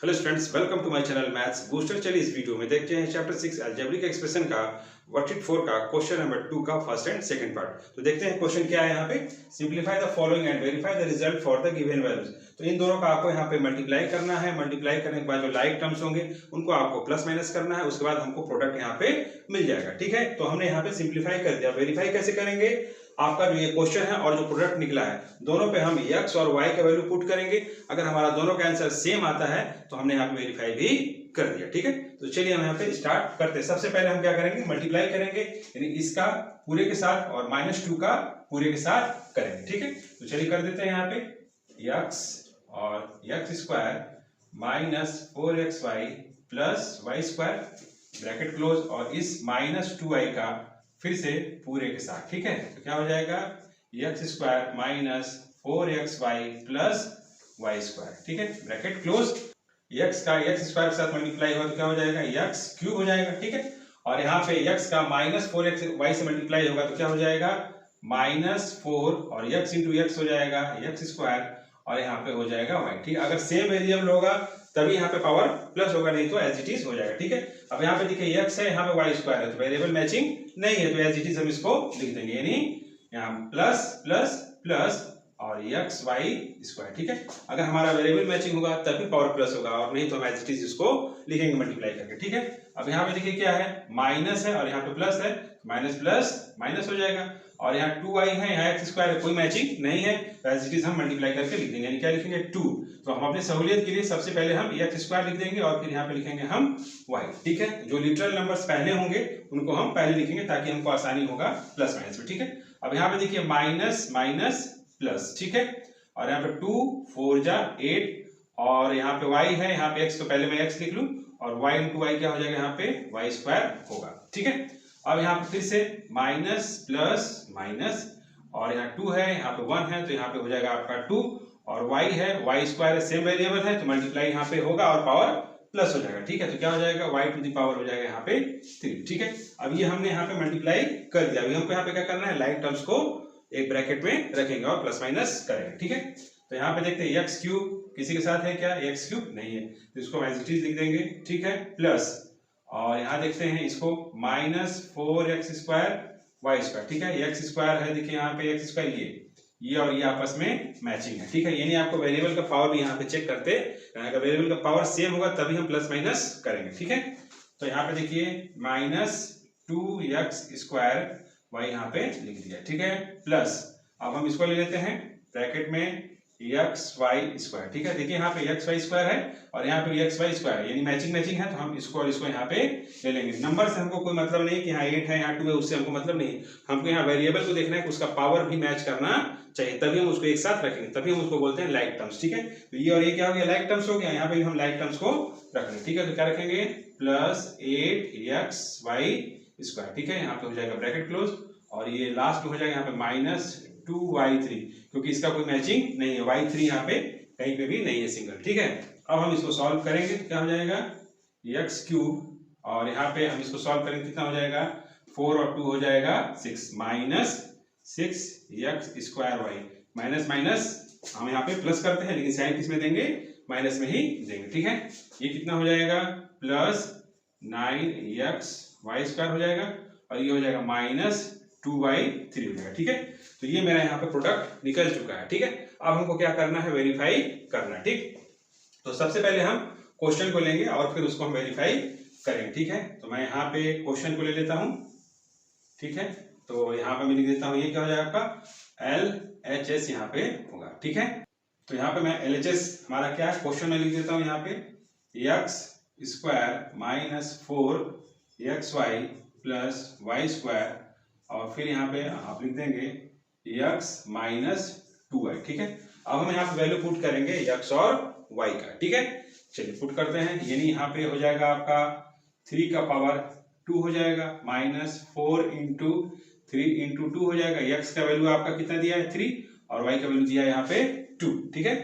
Hello students, welcome to my channel maths booster. चलिए इस video में देखते हैं चैप्टर 6 अलजेब्रिक एक्सप्रेशन का वर्कशीट 4 का क्वेश्चन नंबर 2 का फर्स्ट एंड सेकंड पार्ट। तो देखते हैं क्वेश्चन क्या है यहाँ पे। Simplify the following and verify the result for the given values. तो इन दोनों का आपको यहाँ पे मल्टीप्लाई करना है। मल्टीप्लाई करने के बाद जो लाइक टर्म्स होंगे उनको आपको प्लस माइनस करना है। उसके बाद हमको प्रोडक्ट यहाँ पे मिल जाएगा। ठीक है, तो हमने यहाँ पे सिंप्लीफाई कर दिया। वेरीफाई कैसे करेंगे, आपका जो ये क्वेश्चन है और जो प्रोडक्ट निकला है दोनों पे हम x और y का वैल्यू पुट करेंगे। अगर हमारा दोनों का आंसर सेम आता है तो हमने यहाँ पे वेरीफाई भी कर दिया। ठीक है, तो चलिए हम यहाँ पे स्टार्ट करते हैं। सबसे पहले हम क्या करेंगे, मल्टीप्लाई करेंगे, यानी इसका पूरे के साथ और -2 का पूरे के साथ करेंगे। ठीक है, तो चलिए कर देते हैं यहाँ पे x और x square minus 4xy plus y square bracket close और इस -2y का फिर से पूरे के साथ। ठीक है, तो क्या हो जाएगा x square minus 4xy plus y square. ठीक है, ब्रैकेट क्लोज। x का x स्क्वायर के साथ मल्टीप्लाई होगा तो क्या हो जाएगा x क्यूब हो जाएगा। ठीक है, और यहाँ पे x का माइनस 4xy से मल्टीप्लाई होगा तो क्या हो जाएगा -4 और x इंटू x हो जाएगा x स्क्वायर और यहाँ पे हो जाएगा y। ठीक है, अगर सेम वेरिएबल होगा तभी यहाँ पे पावर प्लस होगा, नहीं तो एज इट इज हो जाएगा। ठीक है, अब यहाँ पे देखिए x है, यहाँ पे y स्क्वायर है, तो वेरिएबल मैचिंग नहीं है, तो एज इट इज हम इसको लिख देंगे, यानी यहाँ प्लस प्लस प्लस और x y स्क्वायर। ठीक है, अगर हमारा वेरिएबल मैचिंग होगा तभी पावर प्लस होगा और नहीं तो हम एज इट इज इसको लिखेंगे मल्टीप्लाई करके। ठीक है, अब यहाँ पे देखिए क्या है, माइनस है और यहाँ पे प्लस है, माइनस प्लस माइनस हो जाएगा और यहाँ 2y है, यहाँ x स्क्वायर है, कोई मैचिंग नहीं है, तो एज इट इज हम मल्टीप्लाई करके लिख देंगे, यानी क्या लिखेंगे 2। तो हम अपनी सहूलियत के लिए सबसे पहले हम x स्क्वायर लिख देंगे और फिर यहाँ पे लिखेंगे हम y। ठीक है, जो लिटरल नंबर्स पहले होंगे उनको हम पहले लिखेंगे ताकि हमको आसानी होगा प्लस माइनस में। ठीक है, अब यहाँ पे देखिए माइनस माइनस प्लस। ठीक है, और यहाँ पे 2 4 जा 8 और यहाँ पे y है, यहाँ पे x, तो पहले मैं x लिख लूं और y इंटू y क्या हो जाएगा, यहाँ पे y स्क्वायर होगा। ठीक है, अब यहाँ पे फिर से माइनस प्लस माइनस और यहाँ 2 है, यहाँ पे 1 है, तो यहाँ पे हो जाएगा आपका 2 और y है, y स्क्वायर है, सेम वेरिएबल है, तो मल्टीप्लाई यहाँ पे होगा और पावर प्लस हो जाएगा। ठीक है, तो क्या हो जाएगा y टू द पावर हो जाएगा यहाँ पे 3। ठीक है, अब ये हमने यहाँ पे मल्टीप्लाई कर दिया। अभी हमको यहाँ पे क्या करना है, लाइक टर्म्स को एक ब्रैकेट में रखेंगे और प्लस माइनस करेंगे। ठीक है, तो यहाँ पे देखते हैं x क्यूब किसी के साथ है क्या, x क्यूब नहीं है, तो इसको एज इट इज लिख देंगे। ठीक है, प्लस और यहाँ देखते हैं इसको minus 4x square Y square. ठीक है, x स्क्वायर है, देखिए यहाँ पे x स्क्वायर ये और ये आपस में मैचिंग है। ठीक है, यानी आपको वेरिएबल का पावर भी यहाँ पे चेक करते हैं, अगर वेरिएबल का पावर सेम होगा तभी हम प्लस माइनस करेंगे। ठीक है, तो यहाँ पे देखिए माइनस 2x स्क्वायर वाई यहाँ पे लिख दिया। ठीक है, प्लस अब हम इसको ले लेते हैं ब्रैकेट में एक्स वाई स्क्वायर। ठीक है, देखिए यहाँ पे एक्स वाई स्क्वायर है और यहाँ पे एक्स वाई स्क्वायर, यानी मैचिंग मैचिंग है, तो हम इसको और इसको यहाँ पे ले लेंगे। नंबर से हमको कोई मतलब नहीं कि यहाँ 8 है यहाँ 2 है, उससे हमको मतलब नहीं, हमको यहाँ वेरिएबल को देखना है कि उसका पावर भी मैच करना चाहिए, तभी हम उसको एक साथ रखेंगे, तभी हम उसको बोलते हैं लाइक टर्म्स। ठीक है, तो ये और ये क्या हो गया, लाइक टर्म्स हो गया, यहाँ पे हम लाइक टर्म्स को रख लेंगे। ठीक है, तो क्या रखेंगे, प्लस 8x वाई स्क्वायर। ठीक है, यहाँ पे हो जाएगा ब्रैकेट क्लोज और ये लास्ट हो जाएगा यहाँ पे माइनस 2y3, क्योंकि इसका कोई मैचिंग नहीं है, y3 यहाँ पे कहीं पे भी नहीं है सिंगल। ठीक है, अब हम इसको सॉल्व करेंगे तो क्या हो जाएगा x क्यूब और यहाँ पे हम इसको सॉल्व करेंगे कितना हो जाएगा 4 और 2 हो जाएगा 6 minus 6x square y, minus minus हम यहाँ पे प्लस करते हैं लेकिन साइन किस में देंगे, माइनस में ही देंगे। ठीक है, ये कितना हो जाएगा प्लस 9x वाई स्क्वायर हो जाएगा और ये हो जाएगा माइनस 2y3 हो जाएगा। ठीक है, तो ये मेरा यहाँ पे प्रोडक्ट निकल चुका है। ठीक है, अब हमको क्या करना है, वेरीफाई करना है। ठीक, तो सबसे पहले हम क्वेश्चन को लेंगे और फिर उसको हम वेरीफाई करेंगे। ठीक है, तो मैं यहाँ पे क्वेश्चन को ले लेता हूँ। ठीक है, तो यहाँ पे मैं लिख देता हूँ, ये क्या हो जाएगा आपका LHS यहाँ पे होगा। ठीक है, तो यहाँ पे मैं LHS हमारा क्या है, क्वेश्चन में लिख देता हूँ यहाँ पे x square minus 4xy plus y square और फिर यहाँ पे आप लिख देंगे x माइनस 2y। ठीक है, अब हम यहाँ पे वैल्यू पुट करेंगे x और y का। ठीक है, चलिए पुट करते हैं, यानी यहाँ पे हो जाएगा आपका 3 का पावर 2 हो जाएगा माइनस 4 इंटू 3 इंटू 2 हो जाएगा। x का वैल्यू आपका कितना दिया है 3 और y का वैल्यू दिया है यहाँ पे 2। ठीक है,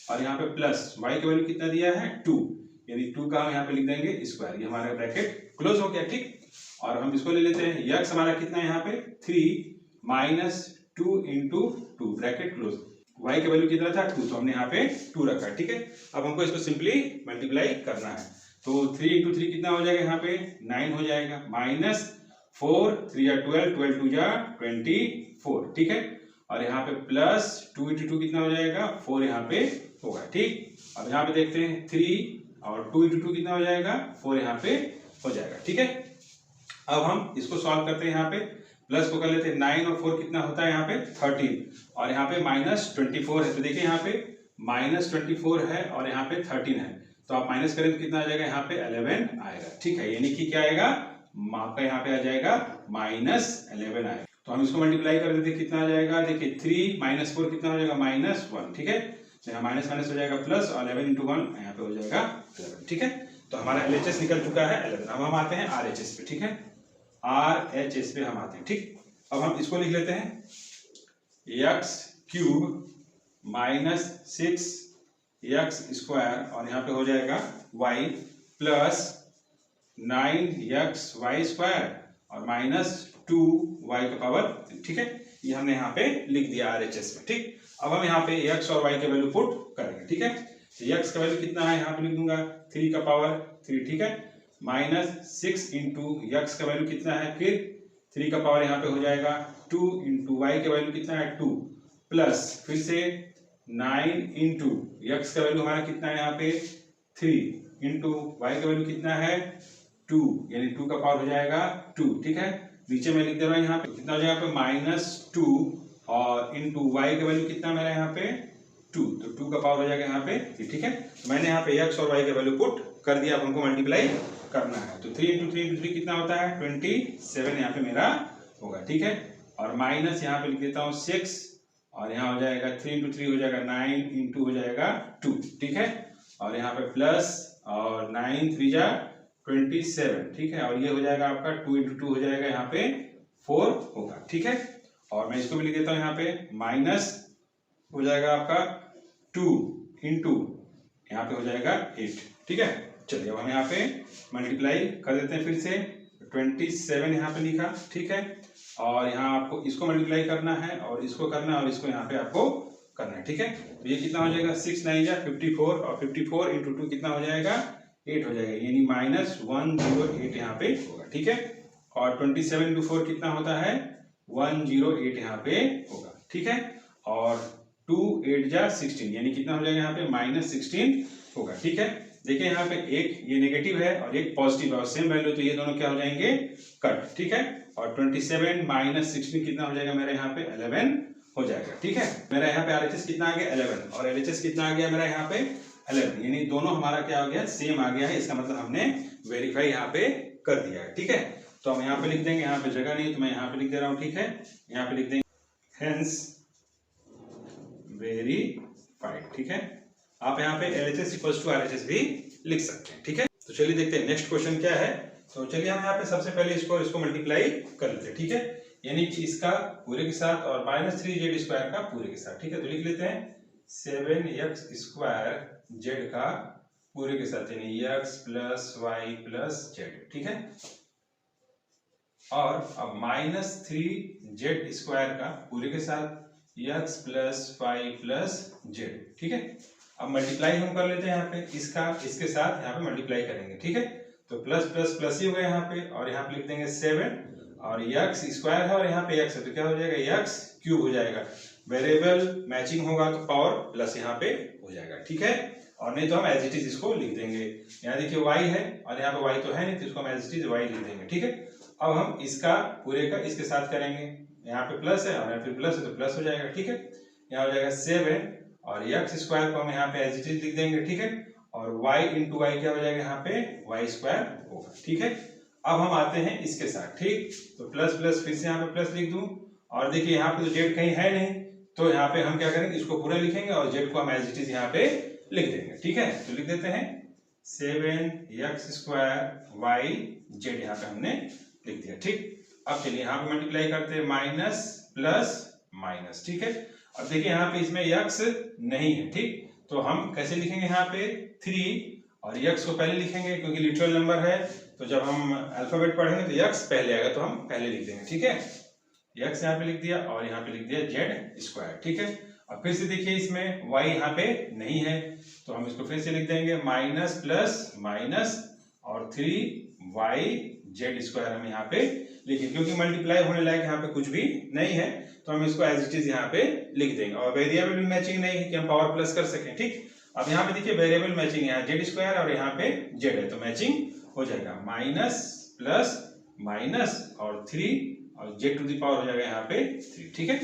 और यहाँ पे प्लस y का वैल्यू कितना दिया है 2, यानी 2 का हम यहाँ पे लिख देंगे स्क्वायर, ये हमारा ब्रैकेट क्लोज हो गया। ठीक, और हम इसको ले लेते हैं, x हमारा कितना है यहाँ पे 3 minus 2 into 2 bracket close y का वैल्यू कितना था 2, तो हमने यहाँ पे 2 रखा है, ठीक है। अब हमको इसको सिंपली मल्टीप्लाई करना है, तो 3 इंटू 3 कितना हो जाएगा यहाँ पे 9 हो जाएगा, माइनस 4 3 या 12, 12 2 या 24, ठीक है। और यहाँ पे प्लस 2 इंटू 2 कितना हो जाएगा 4 यहाँ पे होगा, ठीक। अब यहाँ पे देखते हैं 3 और 2 इंटू 2 कितना हो जाएगा 4 यहाँ पे हो जाएगा, ठीक है। अब हम इसको सॉल्व करते हैं, यहाँ पे प्लस को कर लेते हैं, 9 और 4 कितना होता है यहाँ पे 13, और यहाँ पे माइनस 24 है, तो देखिए यहाँ पे माइनस 24 है और यहाँ पे 13 है, तो आप माइनस करें तो कितना आ जाएगा यहाँ पे 11 आएगा, ठीक है। यानी कि क्या आएगा आपका यहाँ पे आ जाएगा माइनस 11 आएगा। तो हम इसको मल्टीप्लाई कर देते हैं, कितना आ जाएगा, देखिए 3 माइनस 4 कितना हो जाएगा -1, ठीक है। तो यहाँ माइनस माइनस हो जाएगा प्लस, और 11 इंटू 1 यहाँ पे हो जाएगा 11, ठीक है। तो हमारा LHS निकल चुका है 11। अब हम आते हैं RHS पे, ठीक है, RHS पे हम आते हैं, ठीक। अब हम इसको लिख लेते हैं, x cube minus 6x square, और यहाँ पे हो जाएगा y प्लस 9xy स्क्वायर और माइनस 2y का पावर 3, ठीक है। ये हमने यहाँ पे लिख दिया RHS में, ठीक। अब हम यहाँ पे x और y के वैल्यू पुट करेंगे, ठीक है। तो x का वैल्यू कितना है यहाँ पे लिख दूंगा 3 का पावर 3, ठीक है, माइनस 6 इंटू x का वैल्यू कितना है, फिर 3 का पावर यहाँ पे हो जाएगा 2 इंटू y का वैल्यू कितना है 2, प्लस फिर से 9 इंटू x का वैल्यू हमारा कितना है यहाँ पे 3 इंटू y का वैल्यू कितना है 2, यानी 2 का पावर हो जाएगा 2, ठीक है। नीचे मैं लिख दे रहा हूँ यहाँ पे कितना हो जाएगा -2 और इंटू y का वैल्यू कितना मेरा यहाँ पे 2, तो 2 का पावर हो जाएगा यहाँ पे 3, ठीक है। तो मैंने यहाँ पे x और y का वैल्यू पुट कर दिया, अब हमको मल्टीप्लाई करना है, तो 3 इंटू 3 इंटू 3 कितना होता है 27 यहाँ पे मेरा होगा, ठीक है। और माइनस यहाँ पे लिख देता हूँ 6, और यहाँ हो जाएगा 3 इंटू 3 हो जाएगा 9 इंटू हो जाएगा 2, ठीक है। और यहाँ पे प्लस और 9 3 जा 27, ठीक है। और ये हो जाएगा आपका 2 इंटू 2 हो जाएगा यहाँ पे 4 होगा, ठीक है। और मैं इसको भी लिख देता हूँ यहाँ पे माइनस हो जाएगा आपका 2 इंटू यहाँ पे हो जाएगा 8, ठीक है। चलिए अब हम यहाँ पे मल्टीप्लाई कर देते हैं, फिर से 27 यहाँ पे लिखा, ठीक है। और यहाँ आपको इसको मल्टीप्लाई करना है और इसको करना है और इसको यहाँ पे आपको करना है, ठीक है। तो ये कितना हो जाएगा 6 9 जा 54, और 54 इंटू 2 कितना हो जाएगा 8 हो जाएगा, यानी -108 यहाँ पे होगा, ठीक है। और 27 इंटू 4 कितना होता है 108 यहाँ पे होगा, ठीक है। और 2 8 जा 16, यानी कितना हो जाएगा यहाँ पे -16 होगा, ठीक है। देखिए यहाँ पे एक ये नेगेटिव है और एक पॉजिटिव है और सेम वैल्यू, तो ये दोनों क्या हो जाएंगे कट, ठीक है। और 27 माइनस 16 कितना हो जाएगा मेरा यहाँ पे 11 हो जाएगा, ठीक है। मेरा यहाँ पे RHS कितना आ गया 11, और LHS कितना आ गया मेरा यहाँ पे 11, यानी दोनों हमारा क्या हो गया सेम आ गया है। इसका मतलब हमने वेरीफाई यहाँ पे कर दिया है, ठीक है। तो हम यहाँ पे लिख देंगे, यहाँ पे जगह नहीं तो मैं यहाँ पे लिख दे रहा हूँ, ठीक है। यहाँ पे लिख देंगे हेंस वेरीफाइड, ठीक है। आप यहाँ पे LHS इक्वल्स टू RHS भी लिख सकते हैं, ठीक है। तो चलिए देखते हैं नेक्स्ट क्वेश्चन क्या है। तो चलिए हम यहाँ पे सबसे पहले इसको मल्टीप्लाई कर लेते हैं, ठीक है। यानी कि इसका पूरे के साथ और -3z स्क्वायर का पूरे के साथ, ठीक है। तो लिख लेते हैं 7x स्क्वायर z का पूरे के साथ, यानी x plus y plus z, ठीक है। और अब -3z स्क्वायर का पूरे के साथ x plus y plus z, ठीक है। अब मल्टीप्लाई हम कर लेते हैं यहाँ पे, इसका इसके साथ यहाँ पे मल्टीप्लाई करेंगे, ठीक है। तो प्लस प्लस प्लस ही हो गया यहाँ पे, और यहाँ पे लिख देंगे 7, और x स्क्वायर है और यहाँ पे x है, तो क्या हो जाएगा x क्यूब हो जाएगा। वेरिएबल मैचिंग होगा तो पावर प्लस यहाँ पे हो जाएगा, ठीक है। और नहीं तो हम एज इट इज इसको लिख देंगे। यहाँ देखिए y है और यहाँ पे y तो है नहीं, तो इसको हम एज इट इज y लिख देंगे, ठीक है। अब हम इसका पूरे का इसके साथ करेंगे, यहाँ पे प्लस है और यहाँ पे प्लस है तो प्लस हो जाएगा, ठीक है। यहाँ हो जाएगा 7, और x स्क्वायर को हम यहाँ पे एज इट इज लिख देंगे, ठीक है। और y इंटू वाई क्या हो जाएगा यहाँ पे y स्क्वायर होगा, ठीक है। अब हम आते हैं इसके साथ, ठीक। तो प्लस प्लस फिर से यहाँ पे प्लस लिख दूं, और देखिए यहाँ पे तो जेड कहीं है नहीं, तो यहाँ पे हम क्या करेंगे इसको पूरा लिखेंगे और जेड को हम एज इट इज यहाँ पे लिख देंगे, ठीक है। तो लिख देते हैं 7x स्क्वायर वाई जेड, यहाँ पे हमने लिख दिया, ठीक। अब चलिए यहाँ पे मल्टीप्लाई करते हैं माइनस प्लस माइनस, ठीक है। अब देखिए यहाँ पे इसमें x नहीं है, ठीक। तो हम कैसे लिखेंगे यहाँ पे 3 और x को पहले लिखेंगे क्योंकि लिटरल नंबर है, तो जब हम अल्फाबेट पढ़ेंगे तो x पहले आएगा, तो हम पहले लिख देंगे, ठीक है। x यहाँ पे लिख दिया और यहाँ पे लिख दिया z स्क्वायर, ठीक है। अब फिर से देखिए इसमें y यहाँ पे नहीं है तो हम इसको फिर से लिख देंगे माइनस प्लस माइनस और 3y/z² हम यहाँ पे लिखें, क्योंकि मल्टीप्लाई होने लायक यहाँ पे कुछ भी नहीं है तो हम इसको एज इट इज यहाँ पे लिख देंगे। और वेरिएबल भी मैचिंग नहीं है कि हम पावर प्लस कर सकें, ठीक। अब यहाँ पे देखिए वेरिएबल मैचिंग है, यहाँ z² और यहाँ पे z है तो मैचिंग हो जाएगा, माइनस प्लस माइनस और 3 और z⁴ हो जाएगा यहाँ पे 3, ठीक है।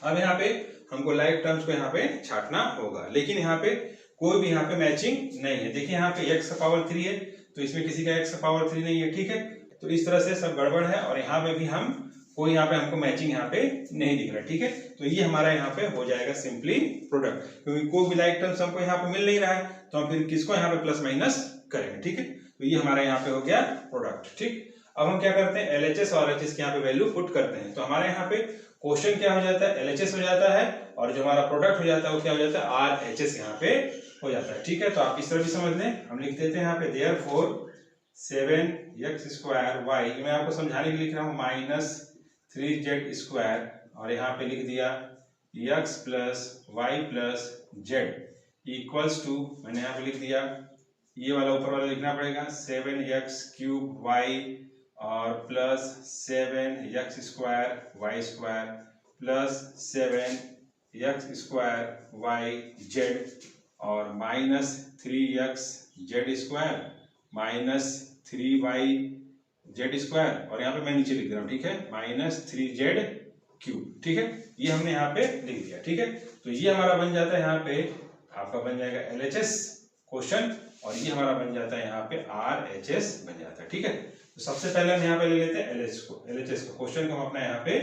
अब यहाँ पे हमको लाइक टर्म्स को यहाँ पे छांटना होगा, लेकिन यहाँ पे कोई भी यहाँ पे मैचिंग नहीं है। देखिए यहाँ पे x⁴ है तो इसमें किसी का x⁴ नहीं है, ठीक है। तो इस तरह से सब गड़बड़ है और यहाँ पे भी हम कोई यहाँ पे हमको मैचिंग यहाँ पे नहीं दिख रहा, ठीक है। तो ये हमारा यहाँ पे हो जाएगा सिंपली प्रोडक्ट, क्योंकि कोई भी लाइक टर्म्स हमको यहाँ पे मिल नहीं रहा है तो हम फिर किसको यहाँ पे प्लस माइनस करेंगे, ठीक है। तो ये हमारा यहाँ पे हो गया प्रोडक्ट, ठीक। अब हम क्या करते हैं, LHS और RHS की यहाँ पे वैल्यू पुट करते हैं। तो हमारे यहाँ पे क्वेश्चन क्या हो जाता है, LHS हो जाता है और जो हमारा प्रोडक्ट हो जाता है वो क्या हो जाता है, RHS यहाँ पे हो जाता है, ठीक है। तो आप इस तरह भी समझ लें, हम लिख देते हैं यहाँ पे therefore 7x² मैं आपको समझाने के लिए लिख रहा हूँ -3z² और यहाँ पे लिख दिया x + y + z = मैंने यहाँ पे लिख दिया, ये वाला ऊपर वाला लिखना पड़ेगा 7x³ और plus 7x² y² plus 7x² yz और -3x(z²) माइनस 3y(z²) और यहाँ पे मैं नीचे लिख रहा हूँ, ठीक है, -3z³, ठीक है। ये हमने यहाँ पे लिख दिया, ठीक है। तो ये हमारा बन जाता है यहाँ पे, आपका बन जाएगा LHS क्वेश्चन और ये हमारा बन जाता है यहाँ पे RHS बन जाता है, ठीक है। तो सबसे पहले हम यहाँ पे ले लेते हैं LHS को क्वेश्चन को हम अपना यहाँ पे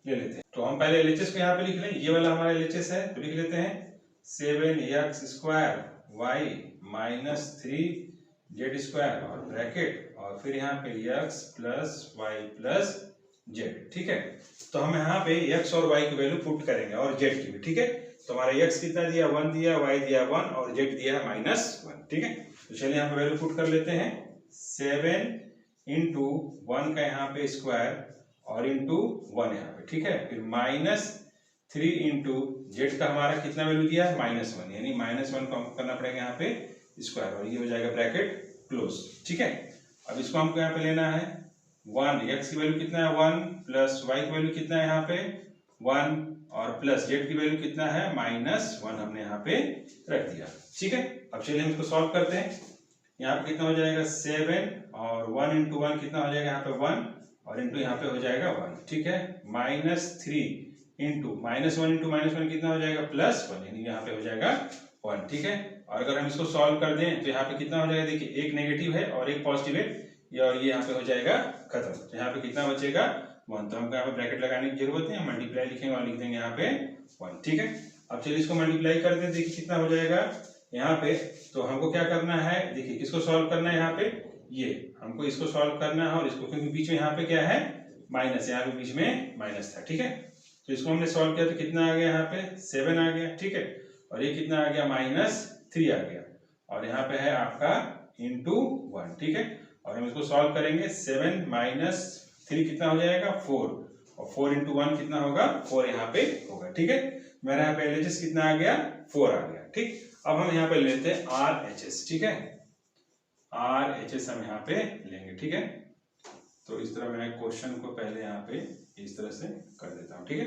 ले लेते हैं। तो हम पहले LHS को यहाँ पे लिख लें, ये वाला हमारा LHS है तो लिख लेते हैं 7x² y -3z² और ब्रैकेट और फिर यहाँ पे x + y + z, ठीक है। तो हम यहाँ पे x और y की वैल्यू पुट करेंगे और z की भी, ठीक है। तो हमारा x कितना दिया, 1 दिया, y दिया 1 और z दिया है -1, ठीक है। तो चलिए यहाँ पे वैल्यू पुट कर लेते हैं, 7 × 1 का यहाँ पे स्क्वायर और इंटू 1 यहाँ पे, ठीक है। फिर -3 × z का हमारा कितना वैल्यू दिया है, -1, यानी -1 को हमको करना पड़ेगा यहाँ पे स्क्वायर और ये हो जाएगा ब्रैकेट क्लोज, ठीक है। अब इसको हमको यहाँ पे लेना है 1, x की वैल्यू कितना है 1 प्लस y की वैल्यू कितना है यहाँ पे 1 और प्लस z की वैल्यू कितना है -1 हमने यहाँ पे रख दिया, ठीक है। अब चलिए हम इसको सॉल्व करते हैं। यहाँ पे कितना हो जाएगा 7 और 1 × 1 कितना हो जाएगा यहाँ पे 1 और इंटू यहाँ पे हो जाएगा 1, ठीक है। -3 × -1 कितना हो जाएगा +1, यानी यहाँ पे हो जाएगा 1, ठीक है। और अगर हम इसको सॉल्व कर दें तो यहाँ पे कितना हो जाएगा, देखिए एक नेगेटिव है और एक पॉजिटिव है, ये और ये यहाँ पे हो जाएगा खत्म। तो यहाँ पे कितना बचेगा 1, तो हमको यहाँ पे ब्रैकेट लगाने की जरूरत है, हम मल्टीप्लाई लिखेंगे और लिख देंगे यहाँ पे 1, ठीक है। अब चलिए इसको मल्टीप्लाई कर दें, देखिए कितना हो जाएगा यहाँ पे। तो हमको क्या करना है, देखिए किसको सॉल्व करना है, यहाँ पे ये हमको इसको सॉल्व करना है और इसको, क्योंकि बीच में यहाँ पे क्या है माइनस, यहाँ पे बीच में माइनस था, ठीक है। तो इसको हमने सॉल्व किया तो कितना आ गया यहाँ पे 7 आ गया, ठीक है। और ये कितना आ गया -3 आ गया और यहाँ पे है आपका इंटू 1, ठीक है। और हम इसको सॉल्व करेंगे 7 - 3 कितना हो जाएगा 4 और 4 × 1 कितना होगा 4 यहाँ पे होगा, ठीक है। मेरा यहाँ पे LHS कितना आ गया 4 आ गया, ठीक। अब हम यहाँ पे लेते हैं RHS, ठीक है। RHS हम यहाँ पे लेंगे, ठीक है। तो इस तरह मैं क्वेश्चन को पहले यहाँ पे इस तरह से कर देता हूँ, ठीक है।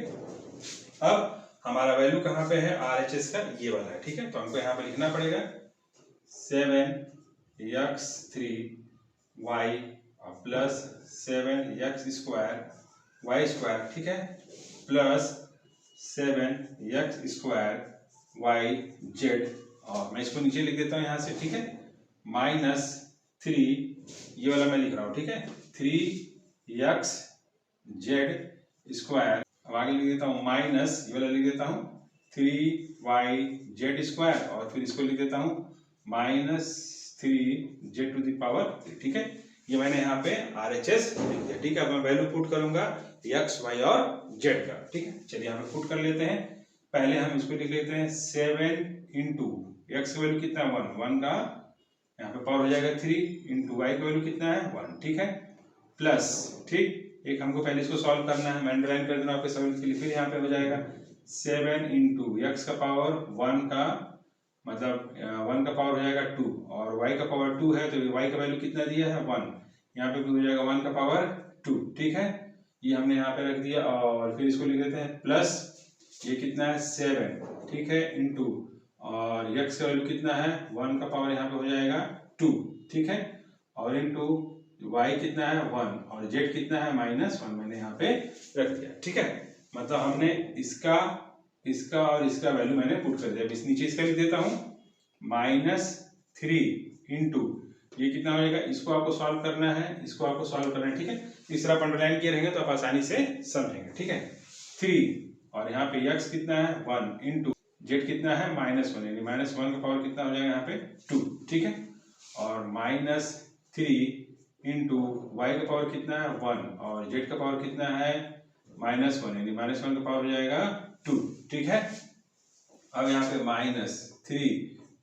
अब हमारा वैल्यू कहाँ पे है RHS का, ये वाला है, ठीक है। तो हमको यहाँ पे लिखना पड़ेगा 7x3 y plus 7x² y², ठीक है, प्लस 7x² yz और मैं इसको नीचे लिख देता हूँ यहाँ से, ठीक है, -3 ये वाला मैं लिख रहा हूँ, ठीक है, 3xz²। अब आगे लिख देता हूँ माइनस ये वाला लिख देता हूँ 3yz² और फिर इसको लिख देता हूँ -3z⁴, ठीक है। ये मैंने यहाँ पे RHS लिख दिया, ठीक है। अब मैं वैल्यू पुट करूंगा x, y और z का, ठीक है। चलिए यहाँ पे पुट कर लेते हैं। पहले हम इसको लिख लेते हैं 7 × x की वैल्यू कितना है 1 का यहाँ पे पावर हो जाएगा 3 × y की वैल्यू कितना है 1, ठीक है, प्लस, ठीक। एक हमको पहले इसको सॉल्व करना है, मैं अंडरलाइन कर देना आपके समझ के लिए। फिर यहाँ पे हो जाएगा 7 इंटू एक्स का पावर 1 का मतलब 1 का पावर हो जाएगा 2 और y का पावर 2 है तो y का वैल्यू कितना दिया है 1, यहाँ पे भी हो जाएगा 1 का पावर 2। ठीक है, ये हमने यहाँ पे रख दिया और फिर इसको लिख देते हैं प्लस ये कितना है 7, ठीक है, इंटू और x का वैल्यू कितना है 1 का पावर यहाँ पे हो जाएगा 2, ठीक है, और इंटू y कितना है 1 और z कितना है -1 मैंने यहाँ पे रख दिया। ठीक है, मतलब हमने इसका और इसका वैल्यू मैंने पुट कर दिया। इस नीचे इसका लिख देता हूँ -3 इंटू ये कितना हो जाएगा, इसको आपको सॉल्व करना है, इसको आपको सॉल्व करना है। ठीक है, इस तरह आप अंडरलाइन किए रहेंगे तो आप आसानी से समझेंगे। ठीक है, 3 और यहाँ पे x कितना है 1 इंटू z कितना है -1 यानी -1 का पावर कितना हो जाएगा यहाँ पे 2। ठीक है, और -3 इंटू y का पावर कितना है 1 और z का पावर कितना है -1 यानी -1 का पावर हो जाएगा 2। ठीक है, अब यहाँ पे -3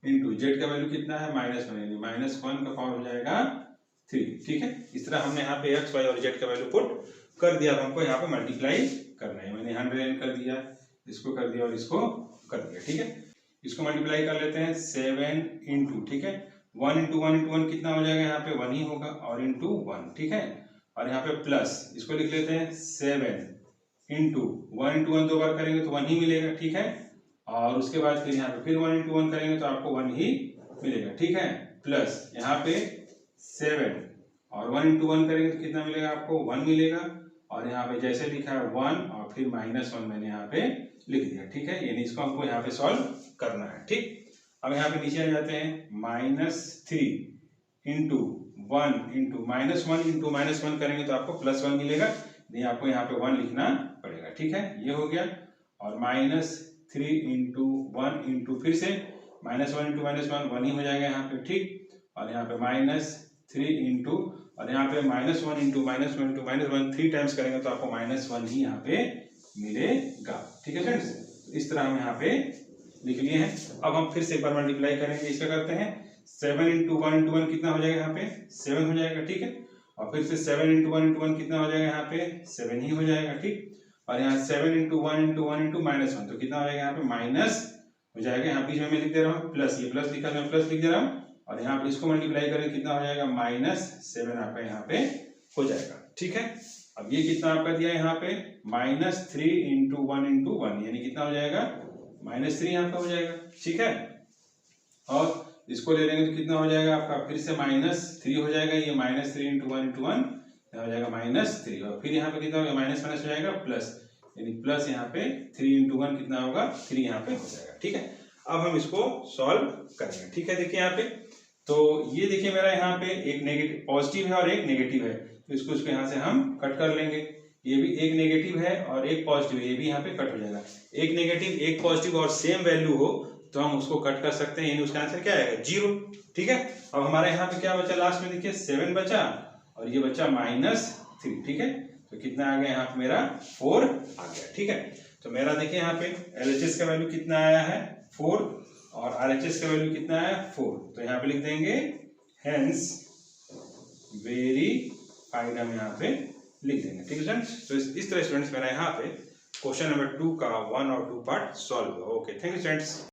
इंटू जेड का वैल्यू कितना है -1 यानी -1 का पावर हो जाएगा 3। ठीक है, इस तरह हमने यहाँ पे x, y और z का वैल्यू पुट कर दिया। अब हमको यहाँ पे मल्टीप्लाई करना है, मैंने 100 कर दिया, इसको कर दिया और इसको कर दिया। ठीक है, इसको मल्टीप्लाई कर लेते हैं 7 इंटू, ठीक है, 1 इंटू 1 इंटू 1 कितना हो जाएगा यहाँ पे 1 ही होगा और इंटू 1। ठीक है, और यहाँ पे प्लस इसको लिख लेते हैं 7 इंटू 1 इंटू 1 दो बार करेंगे तो 1 ही मिलेगा। ठीक है, और उसके बाद फिर यहाँ पे फिर 1 इंटू 1 करेंगे तो आपको 1 ही मिलेगा। ठीक है, प्लस यहाँ पे 7 और 1 इंटू 1 करेंगे तो कितना मिलेगा आपको 1 मिलेगा और यहाँ पे जैसे लिखा है 1 और फिर -1 मैंने यहाँ पे लिख दिया। ठीक है, यानी इसको हमको यहाँ पे सॉल्व करना है। ठीक, अब यहाँ पे नीचे आ जाते हैं -3 इंटू 1 इंटू -1 इंटू -1 करेंगे तो आपको +1 मिलेगा, नहीं आपको यहाँ पे 1 लिखना पड़ेगा। ठीक है, ये हो गया और -3 इंटू 1 इंटू फिर से -1 इंटू -1 1 ही हो जाएगा यहाँ पे। ठीक, और यहाँ पे -3 इंटू और यहाँ पे -1 इंटू -1 इंटू -1 3 टाइम्स करेंगे तो आपको -1 ही यहाँ पे मिलेगा। ठीक है फ्रेंड्स, इस तरह हम यहाँ पे लिख लिए हैं। अब हम फिर से एक बार मल्टीप्लाई करेंगे, इसका करते हैं 7 इंटू 1 इंटू 1 कितना हो जाएगा यहाँ पे 7 हो जाएगा। ठीक है, और फिर से 7 इंटू 1 इंटू 1 कितना हो जाएगा यहाँ पे 7 ही हो जाएगा। ठीक, और यहाँ 7 इंटू 1 इंटू 1 इंटू -1 तो कितना हो जाएगा यहाँ पे माइनस हो जाएगा। यहाँ बीच में मैं लिख दे रहा हूँ प्लस, ये प्लस लिखा मैं प्लस लिख दे रहा हूँ और यहाँ पे इसको मल्टीप्लाई करें कितना हो जाएगा -7 आपका यहाँ पे हो जाएगा। ठीक है, अब ये कितना आपका दिया है यहाँ पे -3 इंटू 1 इंटू 1 यानी कितना हो जाएगा -3 यहाँ पे हो जाएगा। ठीक है, और इसको ले लेंगे तो कितना हो जाएगा आपका फिर से -3 हो जाएगा, ये -3 इंटू 1 इंटू 1 हो जाएगा -3 और फिर यहाँ पे कितना होगा माइनस माइनस हो जाएगा प्लस, यानी प्लस यहाँ पे 3 इंटू 1 कितना होगा 3 यहाँ पे हो जाएगा। ठीक है, अब हम इसको सॉल्व करेंगे। ठीक है, देखिए यहाँ पे तो ये देखिए मेरा यहाँ पे एक नेगेटिव पॉजिटिव है और एक नेगेटिव है तो इसको यहाँ से हम कट कर लेंगे। ये भी एक नेगेटिव है और एक पॉजिटिव है, ये भी यहाँ पे कट हो जाएगा। एक नेगेटिव एक पॉजिटिव और सेम वैल्यू हो तो हम उसको कट कर सकते हैं, यानी उसका आंसर क्या आएगा 0। ठीक है, अब हमारे यहाँ पे क्या बचा लास्ट में देखिए 7 बचा और ये बचा -3। ठीक है, तो कितना आ गया यहाँ पे मेरा 4 आ गया। ठीक है, तो मेरा देखिए यहाँ पे LHS का वैल्यू कितना आया है 4 और RHS का वैल्यू कितना है 4, तो यहाँ पे लिख देंगे हेंस वेरीफाइड हम यहाँ पे लिख देंगे। ठीक है स्टूडेंट्स, तो इस तरह स्टूडेंट्स मेरा यहाँ पे क्वेश्चन नंबर 2 का 1 और 2 पार्ट सॉल्व हुआ। Okay, thank you students.